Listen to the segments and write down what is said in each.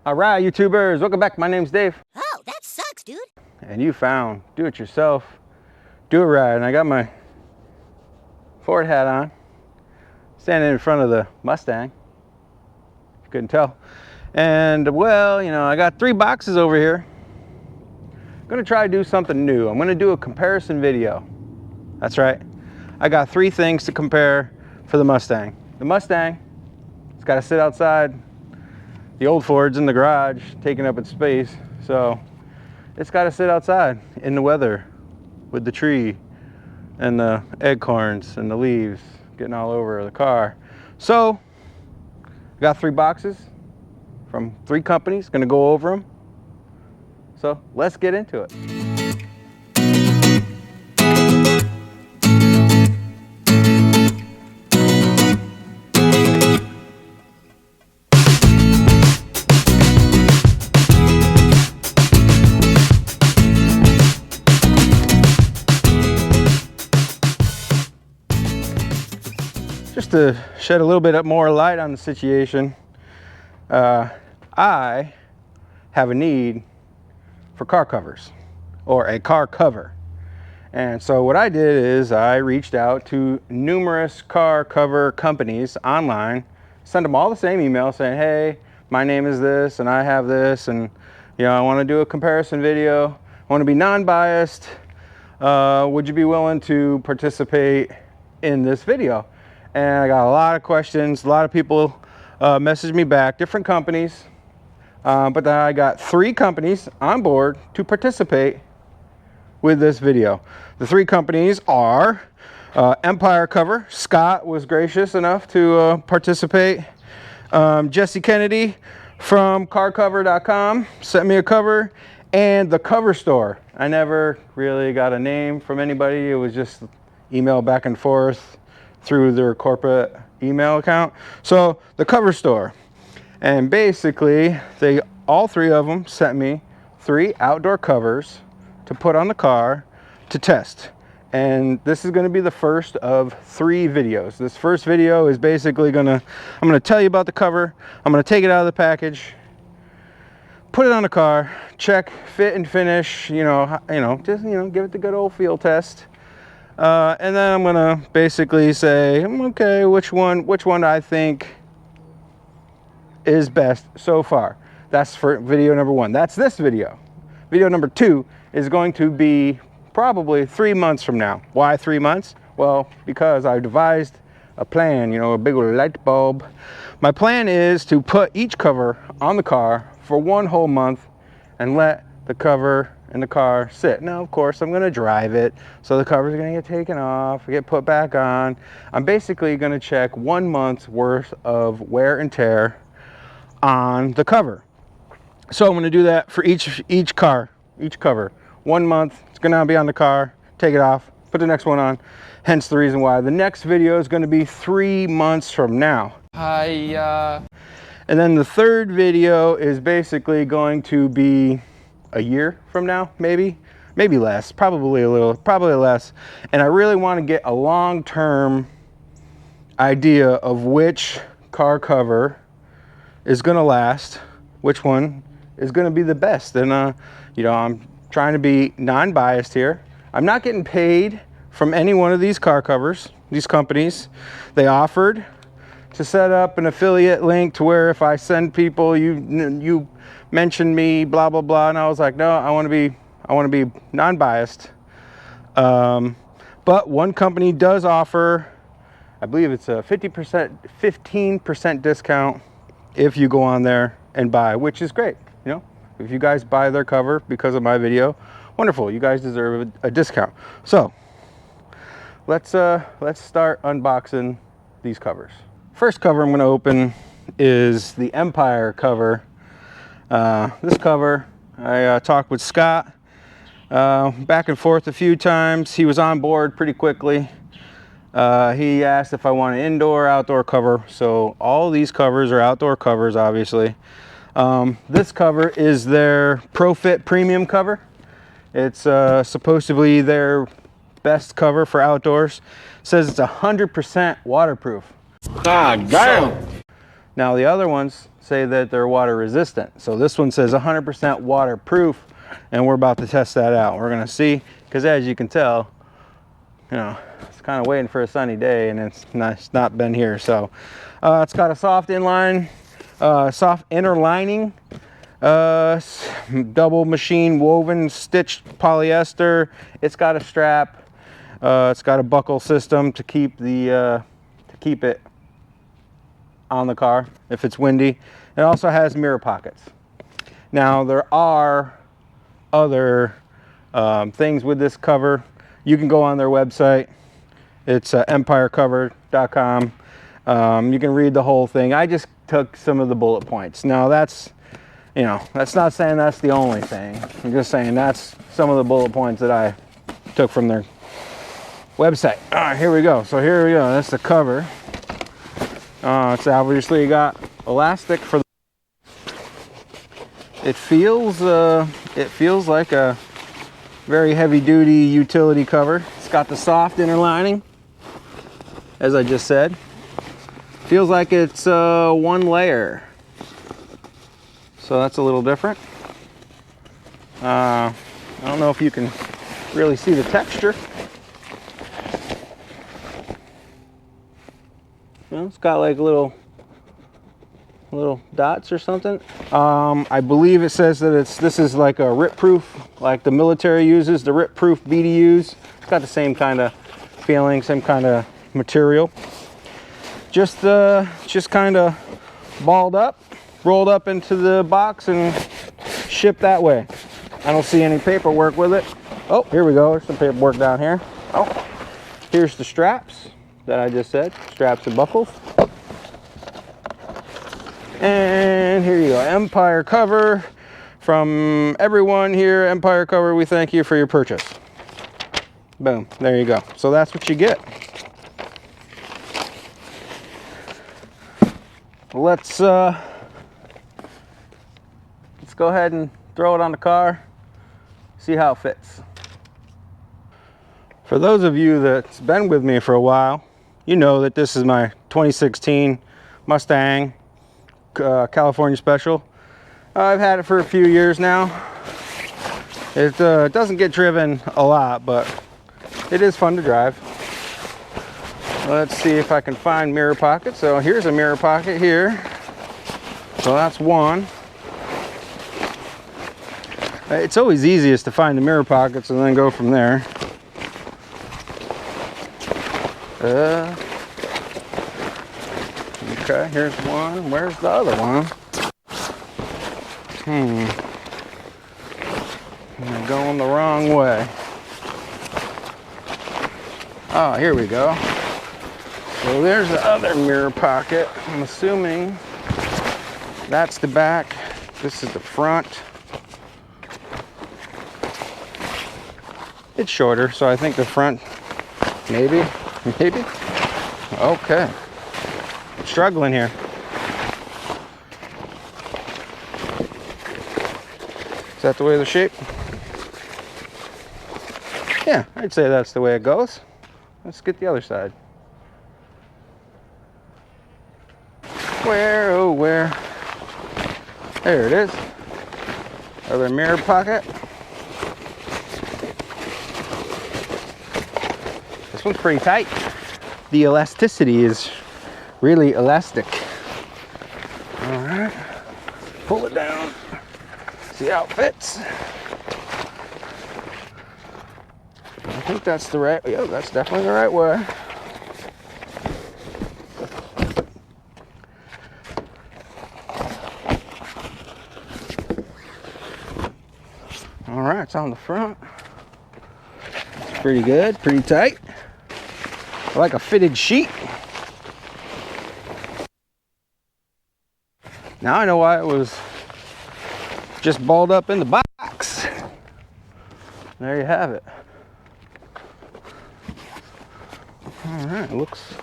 All right, YouTubers, welcome back. My name's Dave. Oh, that sucks, dude. And you found do-it-yourself, do-it-right. And I got my Ford hat on, standing in front of the Mustang. You couldn't tell. And well, you know, I got 3 boxes over here. I'm gonna try to do something new. I'm gonna do a comparison video. That's right. I got 3 things to compare for the Mustang. The Mustang, it's gotta sit outside. The old Ford's in the garage, taking up its space. So it's gotta sit outside in the weather with the tree and the acorns and the leaves getting all over the car. So I got 3 boxes from 3 companies, gonna go over them. So let's get into it. Just to shed a little bit more light on the situation, I have a need for car covers, or a car cover. And so what I did is I reached out to numerous car cover companies online, sent them all the same email saying, hey, my name is this and I have this, and you know, I want to do a comparison video. I want to be non-biased. Would you be willing to participate in this video? And I got a lot of questions. A lot of people messaged me back, different companies. But then I got 3 companies on board to participate with this video. The 3 companies are Empire Cover. Scott was gracious enough to participate. Jesse Kennedy from carcover.com sent me a cover. And the Coverstore. I never really got a name from anybody. It was just email back and forth through their corporate email account. So the Coverstore, and basically all 3 of them sent me 3 outdoor covers to put on the car to test. And this is going to be the first of 3 videos. This first video is basically I'm going to tell you about the cover. I'm going to take it out of the package, put it on the car, check fit and finish, just give it the good old feel test. And then I'm gonna basically say, okay, which one I think is best so far. That's for video number 1. That's this video. Video number 2 is going to be probably 3 months from now. Why 3 months? Well, because I devised a plan, a big old light bulb. My plan is to put each cover on the car for 1 whole month and let the cover in the car sit. Now, of course, I'm going to drive it, so the cover's going to get taken off, get put back on. I'm basically going to check 1 month's worth of wear and tear on the cover. So I'm going to do that for each cover. 1 month, it's going to be on the car, take it off, put the next one on. Hence the reason why the next video is going to be 3 months from now. And then the third video is basically going to be a year from now, maybe less, probably less. And I really want to get a long-term idea of which car cover is going to last, which one is going to be the best. And I'm trying to be non-biased here. I'm not getting paid from any one of these car covers, these companies. They offered to set up an affiliate link to where if I send people, you mention me, blah blah blah, and I was like, no, I want to be non-biased. But one company does offer, I believe it's a 15% discount if you go on there and buy, which is great. If you guys buy their cover because of my video, wonderful. You guys deserve a discount. So let's start unboxing these covers. First cover I'm going to open is the Empire cover. This cover, I talked with Scott back and forth a few times. He was on board pretty quickly. He asked if I want an indoor, outdoor cover. So all these covers are outdoor covers, obviously. This cover is their ProFit Premium cover. It's supposed to be their best cover for outdoors. It says it's 100% waterproof. God damn. Now the other ones say that they're water resistant. So this one says 100% waterproof, and we're about to test that out. We're gonna see, because as you can tell, you know, it's kind of waiting for a sunny day, and it's not been here. So it's got a soft inline, soft inner lining, double machine woven stitched polyester. It's got a strap. It's got a buckle system to keep it on the car if it's windy. It also has mirror pockets. Now there are other things with this cover. You can go on their website. It's empirecover.com. You can read the whole thing. I just took some of the bullet points. Now that's, you know, that's not saying that's the only thing. I'm just saying that's some of the bullet points that I took from their website. All right, here we go. So here we go. That's the cover. It's obviously got elastic for. It feels like a very heavy-duty utility cover. It's got the soft inner lining, as I just said. Feels like it's one layer, so that's a little different. I don't know if you can really see the texture. You know, it's got like little dots or something. I believe it says that this is like a rip-proof, like the military uses, the rip-proof BDUs. It's got the same kind of feeling, same kind of material. Just kind of balled up, rolled up into the box, and shipped that way. I don't see any paperwork with it. Oh, here we go. There's some paperwork down here. Oh, here's the straps that I just said, straps and buckles. And here you go, Empire Cover. From everyone here, Empire Cover, we thank you for your purchase. Boom, there you go. So that's what you get. Let's go ahead and throw it on the car, see how it fits. For those of you that's been with me for a while, you know that this is my 2016 Mustang California Special. I've had it for a few years now. It doesn't get driven a lot, but it is fun to drive. Let's see if I can find mirror pockets. So here's a mirror pocket here. So that's one. It's always easiest to find the mirror pockets and then go from there. Okay, here's one. Where's the other one? I'm going the wrong way. Oh, here we go. So there's the other mirror pocket. I'm assuming that's the back. This is the front. It's shorter, so I think the front, maybe. Okay. Struggling here. Is that the way of the shape? Yeah, I'd say that's the way it goes. Let's get the other side. Where, oh where? There it is. Other mirror pocket. This one's pretty tight. The elasticity is really elastic. All right, pull it down. See how it fits. I think that's the right, yeah, that's definitely the right way. All right, it's on the front. It's pretty good, pretty tight. I like a fitted sheet. Now I know why it was just balled up in the box. There you have it. All right, looks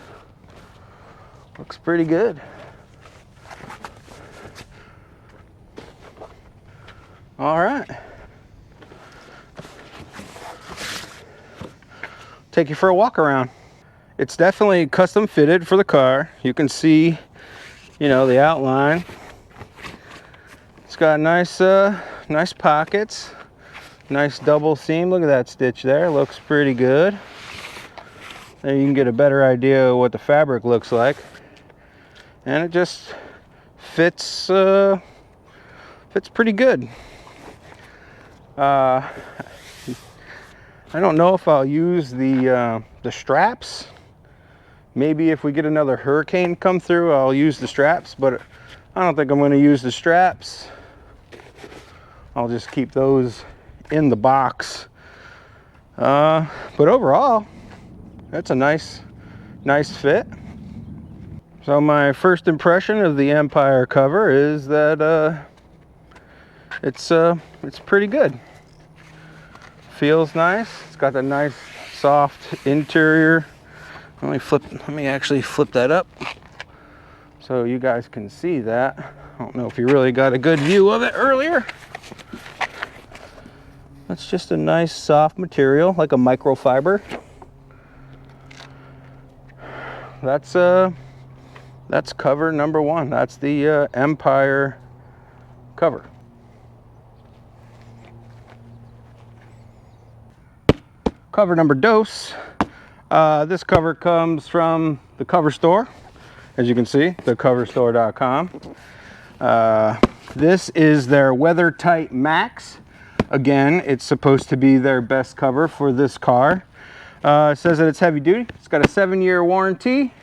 pretty good. All right. Take you for a walk around. It's definitely custom fitted for the car. You can see, you know, the outline. got nice nice pockets, nice double seam. Look at that stitch there, looks pretty good. There you can get a better idea of what the fabric looks like, and it just fits fits pretty good. I don't know if I'll use the straps. Maybe if we get another hurricane come through, I'll use the straps, but I don't think I'm going to use the straps. I'll just keep those in the box. But overall, that's a nice fit. So my first impression of the Empire cover is that it's pretty good. Feels nice. It's got a nice soft interior. Let me actually flip that up so you guys can see that. I don't know if you really got a good view of it earlier. That's just a nice soft material, like a microfiber. That's cover number 1. That's the Empire cover. Cover number 2. This cover comes from the Coverstore, as you can see, thecoverstore.com. This is their Weather Tite Max. Again, it's supposed to be their best cover for this car. It says that it's heavy duty. It's got a 7-year warranty.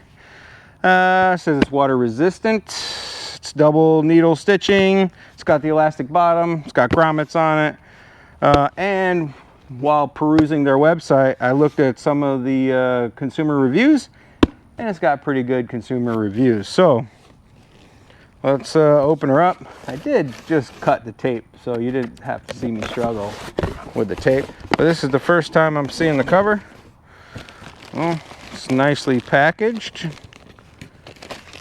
It says it's water resistant. It's double needle stitching. It's got the elastic bottom. It's got grommets on it. And while perusing their website, I looked at some of the consumer reviews, and it's got pretty good consumer reviews. So let's open her up. I did just cut the tape, so you didn't have to see me struggle with the tape. But this is the first time I'm seeing the cover. Well, it's nicely packaged.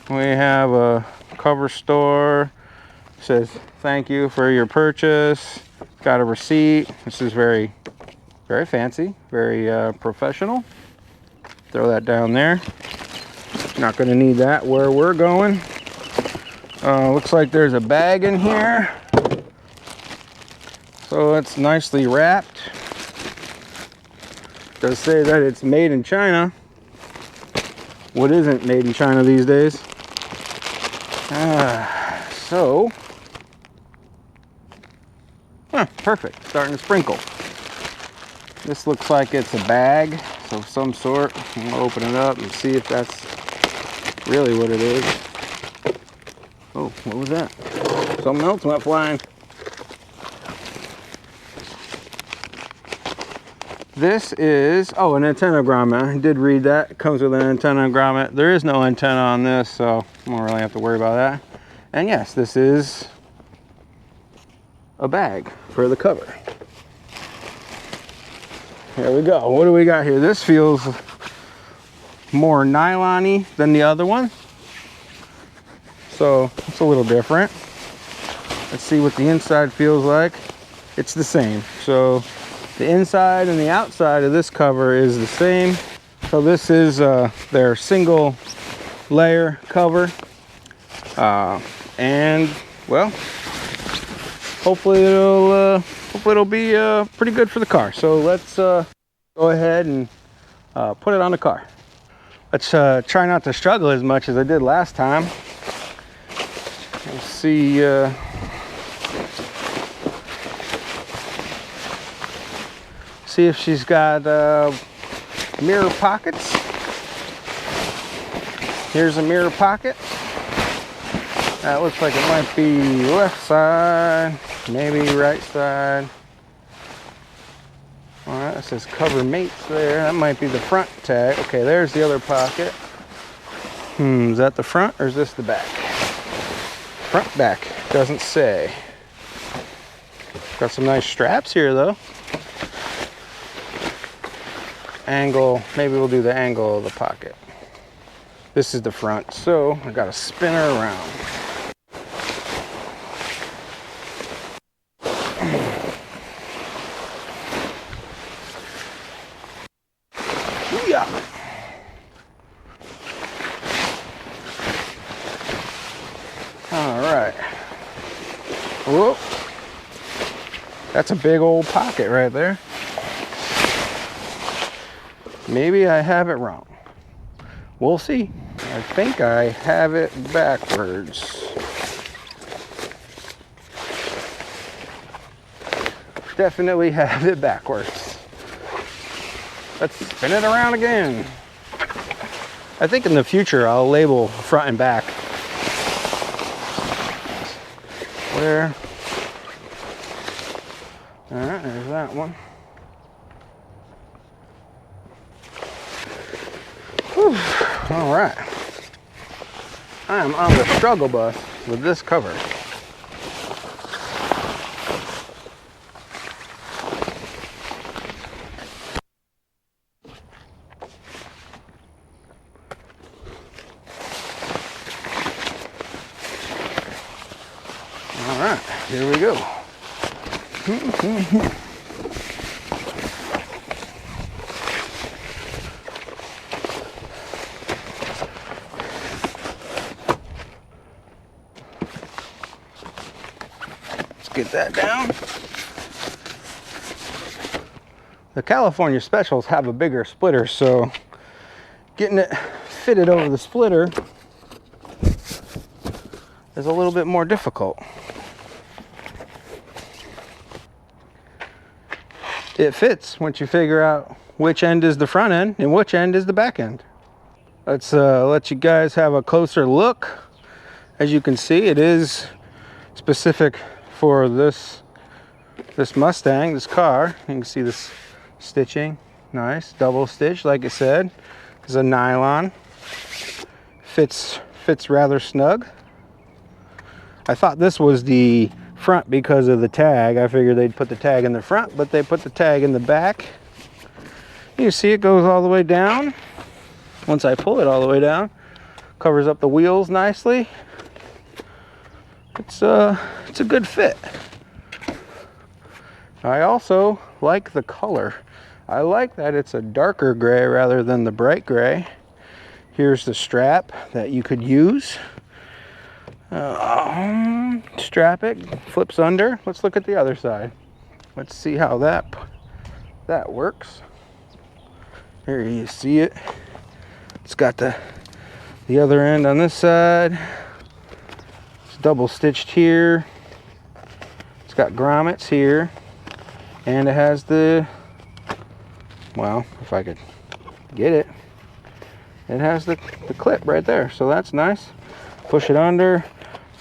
We have a Coverstore. It says thank you for your purchase. Got a receipt. This is very fancy, very professional. Throw that down there. Not going to need that where we're going. Looks like there's a bag in here. So it's nicely wrapped. It does say that it's made in China. What isn't made in China these days? Perfect. Starting to sprinkle. This looks like it's a bag of some sort. I'm gonna open it up and see if that's really what it is. Oh, what was that? Something else went flying. This is, oh, an antenna grommet. I did read that. It comes with an antenna grommet. There is no antenna on this, so I don't really have to worry about that. And yes, this is a bag for the cover. Here we go. What do we got here? This feels more nylon-y than the other one. So it's a little different. Let's see what the inside feels like. It's the same. So the inside and the outside of this cover is the same. So this is their single layer cover. And well, hopefully it'll be pretty good for the car. So let's go ahead and put it on the car. Let's try not to struggle as much as I did last time. Let's see. See if she's got mirror pockets. Here's a mirror pocket. That looks like it might be left side, maybe right side. All right, it says cover mates there. That might be the front tag. Okay, there's the other pocket. Is that the front or is this the back? Front, back, doesn't say. Got some nice straps here though. Angle, maybe we'll do the angle of the pocket. This is the front, so I gotta spin her around. Yeah. All right. Whoop. That's a big old pocket right there. Maybe I have it wrong. We'll see. I think I have it backwards. Definitely have it backwards. Let's spin it around again. I think in the future I'll label front and back. Where? All right, there's that one. Whew. All right. I am on the struggle bus with this cover. All right, here we go. Get that down. The California specials have a bigger splitter, so getting it fitted over the splitter is a little bit more difficult. It fits once you figure out which end is the front end and which end is the back end. Let's let you guys have a closer look. As you can see, it is specific for this Mustang, this car. You can see this stitching, nice double stitch, like I said. It's a nylon, fits rather snug. I thought this was the front because of the tag. I figured they'd put the tag in the front, but they put the tag in the back. You see it goes all the way down. Once I pull it all the way down, covers up the wheels nicely. It's a good fit. I also like the color. I like that it's a darker gray rather than the bright gray. Here's the strap that you could use. Strap it, flips under. Let's look at the other side. Let's see how that works. Here you see it. It's got the other end on this side. Double stitched here. It's got grommets here, and it has the, well, if I could get it, it has the clip right there, so that's nice. Push it under,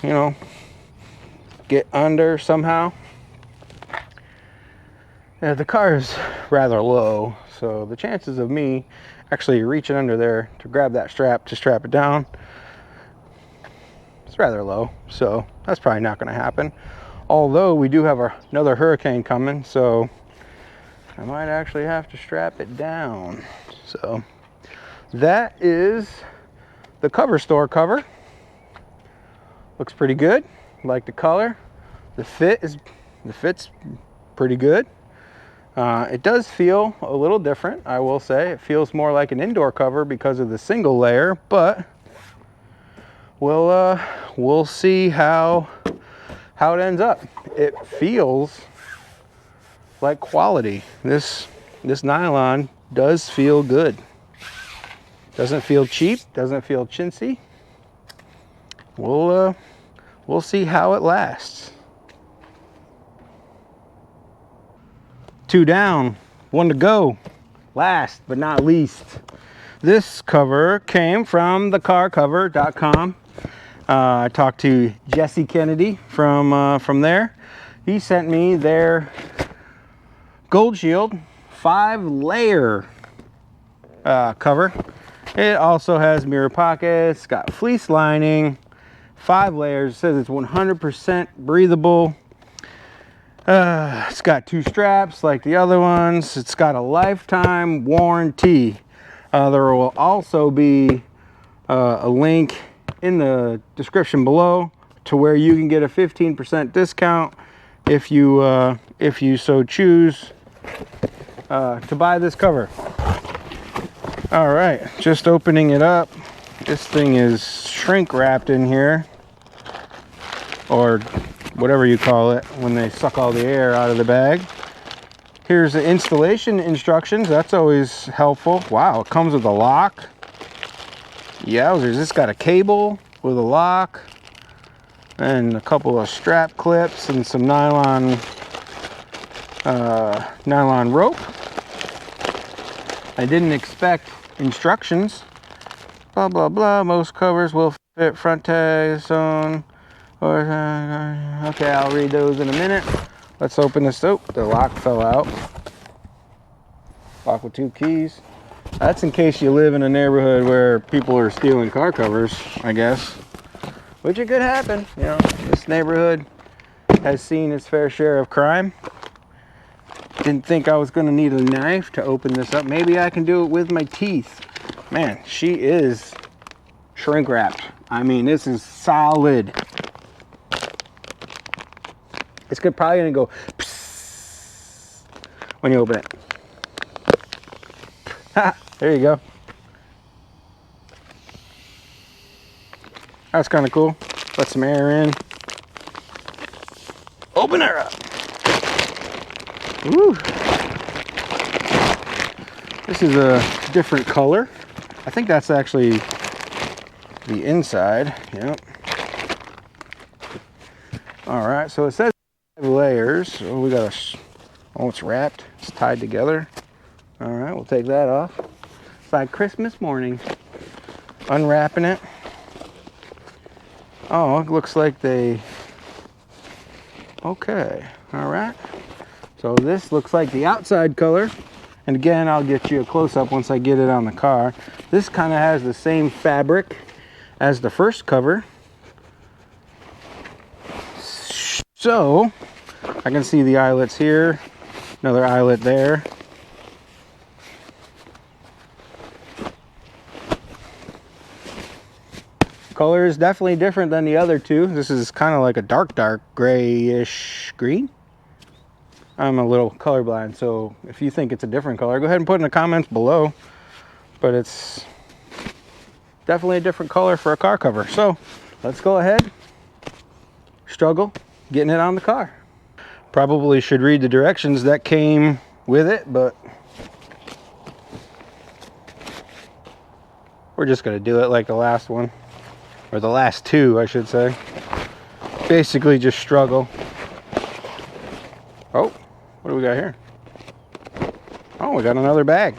you know, get under somehow. Yeah, the car is rather low, so the chances of me actually reaching under there to grab that strap to strap it down, it's rather low, so that's probably not going to happen. Although we do have another hurricane coming, so I might actually have to strap it down. So that is the Coverstore cover. Looks pretty good. Like the color. The fit's pretty good. It does feel a little different, I will say. It feels more like an indoor cover because of the single layer, but we'll see how it ends up. It feels like quality. This nylon does feel good. Doesn't feel cheap, doesn't feel chintzy. We'll see how it lasts. 2 down, 1 to go. Last but not least, this cover came from thecarcover.com. I talked to Jesse Kennedy from there. He sent me their Gold Shield 5-layer cover. It also has mirror pockets, got fleece lining, 5 layers. It says it's 100% breathable. It's got 2 straps like the other ones. It's got a lifetime warranty. There will also be a link in the description below to where you can get a 15% discount if you so choose to buy this cover. All right, just opening it up. This thing is shrink wrapped in here, or whatever you call it, when they suck all the air out of the bag. Here's the installation instructions. That's always helpful. Wow, it comes with a lock. Yowzers, this got a cable with a lock and a couple of strap clips and some nylon rope. I didn't expect instructions. Blah blah blah. Most covers will fit front tag zone. Okay, I'll read those in a minute. Let's open this. Oh, the lock fell out. Lock with 2 keys. That's in case you live in a neighborhood where people are stealing car covers, I guess. Which it could happen. You know, this neighborhood has seen its fair share of crime. Didn't think I was going to need a knife to open this up. Maybe I can do it with my teeth. Man, she is shrink wrapped. I mean, this is solid. It's probably going to go psst when you open it. There you go. That's kind of cool. Let some air in. Open her up. Woo. This is a different color. I think that's actually the inside. Yep. All right, so it says 5 layers. Oh, we got oh, it's wrapped. It's tied together. All right, we'll take that off. It's like Christmas morning. Unwrapping it. Oh, it looks like they... Okay, all right. So this looks like the outside color. And again, I'll get you a close-up once I get it on the car. This kind of has the same fabric as the first cover. So, I can see the eyelets here. Another eyelet there. Color is definitely different than the other two. This is kind of like a dark grayish green. I'm a little colorblind, so if you think it's a different color, go ahead and put in the comments below. But it's definitely a different color for a car cover. So let's go ahead, struggle getting it on the car. Probably should read the directions that came with it, but we're just gonna do it like the last one. Or the last two, I should say. Basically just struggle. Oh, what do we got here? Oh, we got another bag.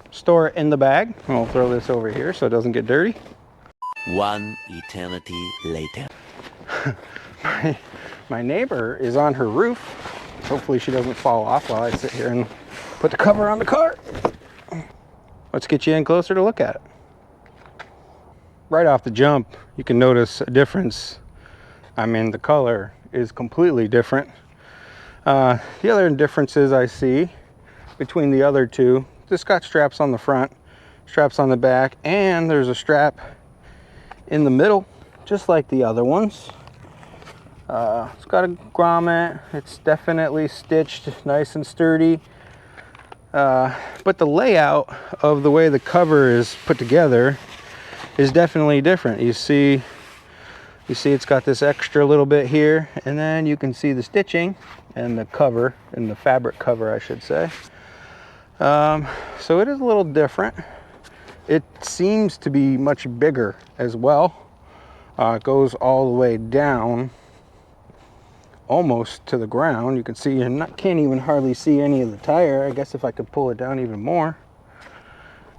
Store it in the bag. We'll throw this over here so it doesn't get dirty. 1 eternity later. My neighbor is on her roof. Hopefully she doesn't fall off while I sit here and put the cover on the car. Let's get you in closer to look at it. Right off the jump, you can notice a difference. I mean, the color is completely different. The other differences I see between the other two, this got straps on the front, straps on the back, and there's a strap in the middle, just like the other ones. It's got a grommet. It's definitely stitched nice and sturdy. But the layout of the way the cover is put together is definitely different. You see it's got this extra little bit here, and then you can see the stitching and the cover, and the fabric cover I should say. So it is a little different. It seems to be much bigger as well. It goes all the way down almost to the ground. You can see, you can't even hardly see any of the tire. I guess if I could pull it down even more,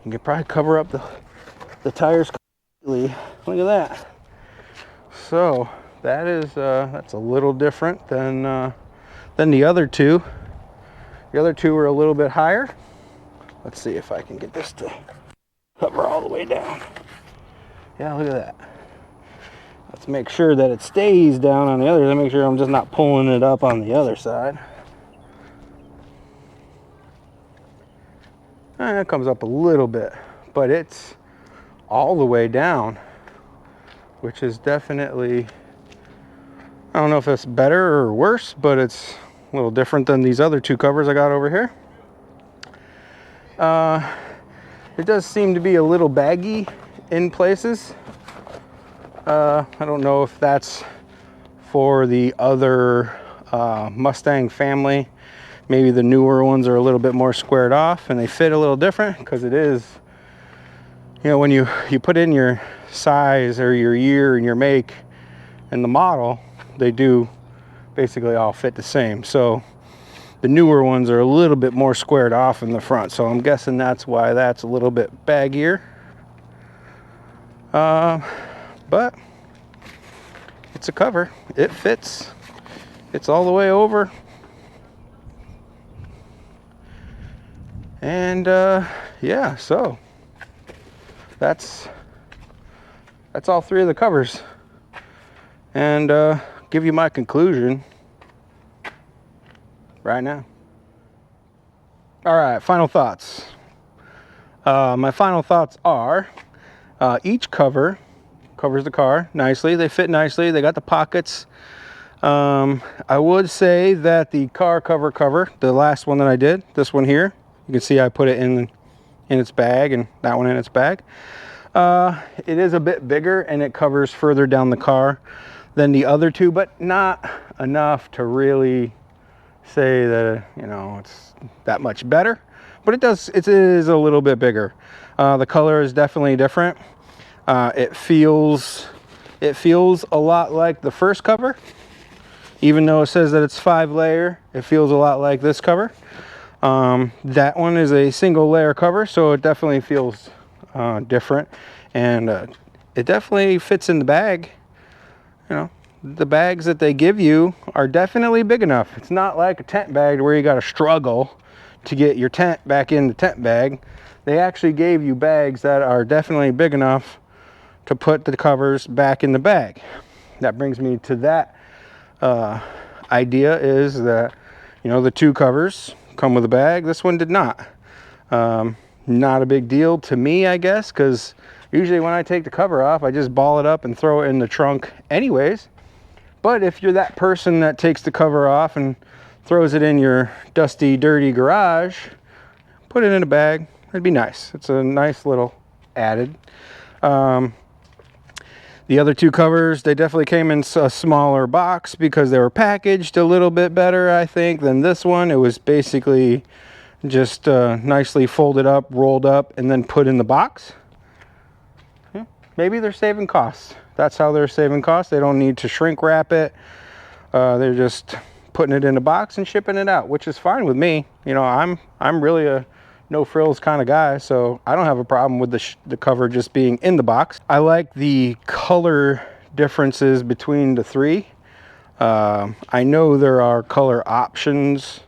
you could probably cover up the tires completely. Look at that. So that is that's a little different than the other two. The other two were a little bit higher. Let's see if I can get this to cover all the way down. Yeah, look at that. Let's make sure that it stays down on the other. Let's make sure I'm just not pulling it up on the other side. And it comes up a little bit, but it's all the way down, which is definitely, I don't know if it's better or worse, but it's a little different than these other two covers I got over here. It does seem to be a little baggy in places. I don't know if that's for the other Mustang family. Maybe the newer ones are a little bit more squared off and they fit a little different, because it is, you know, when you put in your size or your year and your make and the model, they do basically all fit the same. So the newer ones are a little bit more squared off in the front, so I'm guessing that's why that's a little bit baggier. But it's a cover, it fits, it's all the way over. And yeah, so that's all three of the covers. And give you my conclusion right now. All right, final thoughts. My final thoughts are, each cover covers the car nicely. They fit nicely. They got the pockets. I would say that the car cover, the last one that I did, this one here, you can see I put it in its bag and that one in its bag. It is a bit bigger and it covers further down the car than the other two, but not enough to really say that, you know, it's that much better. But it is a little bit bigger. The color is definitely different. It feels a lot like the first cover. Even though it says that it's 5 layer, it feels a lot like this cover. That one is a single layer cover, so it definitely feels different, and it definitely fits in the bag. You know, the bags that they give you are definitely big enough. It's not like a tent bag where you got to struggle to get your tent back in the tent bag. They actually gave you bags that are definitely big enough to put the covers back in the bag. That brings me to that idea, is that, you know, the two covers come with a bag. This one did not. Not a big deal to me, I guess, because usually when I take the cover off, I just ball it up and throw it in the trunk anyways. But if you're that person that takes the cover off and throws it in your dusty, dirty garage, put it in a bag. It'd be nice. It's a nice little added. The other two covers, they definitely came in a smaller box because they were packaged a little bit better, I think, than this one. It was basically just nicely folded up, rolled up, and then put in the box. Yeah, maybe they're saving costs. That's how they're saving costs. They don't need to shrink wrap it. They're just putting it in a box and shipping it out, which is fine with me. You know, I'm really a no frills kind of guy, so I don't have a problem with the cover just being in the box. I like the color differences between the three. I know there are color options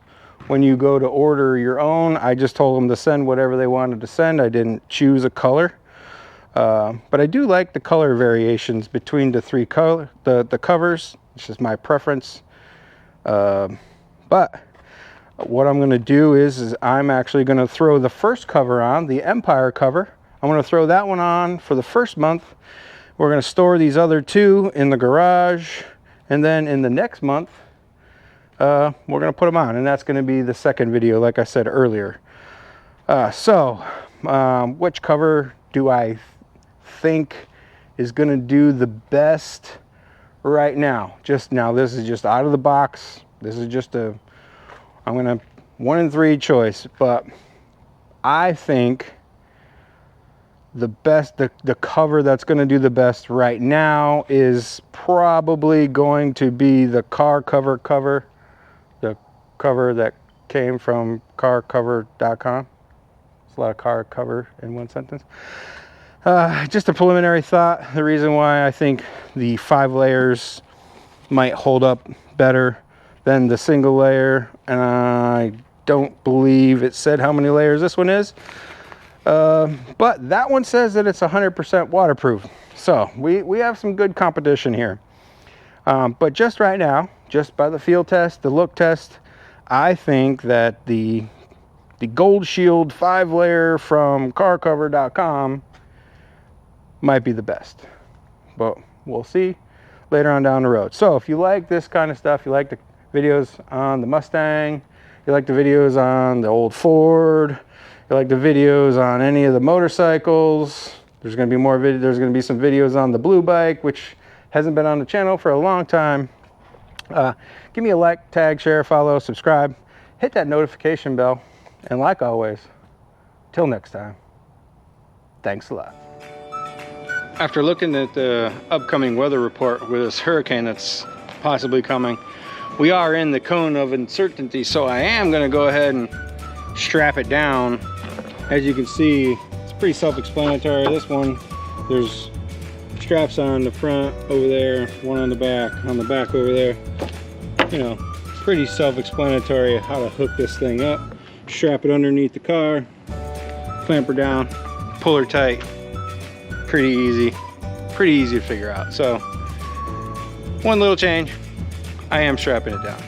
when you go to order your own. I just told them to send whatever they wanted to send. I didn't choose a color. But I do like the color variations between the three the covers. It's just my preference. But what I'm going to do is I'm actually going to throw the first cover on, the Empire cover. I'm going to throw that one on for the first month. We're going to store these other two in the garage, and then in the next month we're going to put them on, and that's going to be the second video, like I said earlier. Which cover do I think is going to do the best right now? Just now, this is just out of the box. This is just a, I'm gonna 1 in 3 choice, but I think the best, the cover that's going to do the best right now is probably going to be the car cover, the cover that came from carcover.com. It's a lot of car cover in one sentence. Just a preliminary thought. The reason why I think the 5 layers might hold up better than the single layer, and I don't believe it said how many layers this one is, but that one says that it's 100% waterproof. So we have some good competition here. But just right now, just by the feel test, the look test, I think that the Gold Shield 5 layer from carcover.com might be the best, but we'll see later on down the road. So if you like this kind of stuff, you like the videos on the Mustang, you like the videos on the old Ford, you like the videos on any of the motorcycles, there's going to be some videos on the blue bike, which hasn't been on the channel for a long time. Give me a like, tag, share, follow, subscribe, hit that notification bell, and like always, till next time, thanks a lot. After looking at the upcoming weather report with this hurricane that's possibly coming, we are in the cone of uncertainty, so I am going to go ahead and strap it down. As you can see, it's pretty self-explanatory. This one, there's straps on the front over there, one on the back over there. You know, pretty self-explanatory how to hook this thing up. Strap it underneath the car, clamp her down, pull her tight. Pretty easy to figure out. So one little change, I am strapping it down.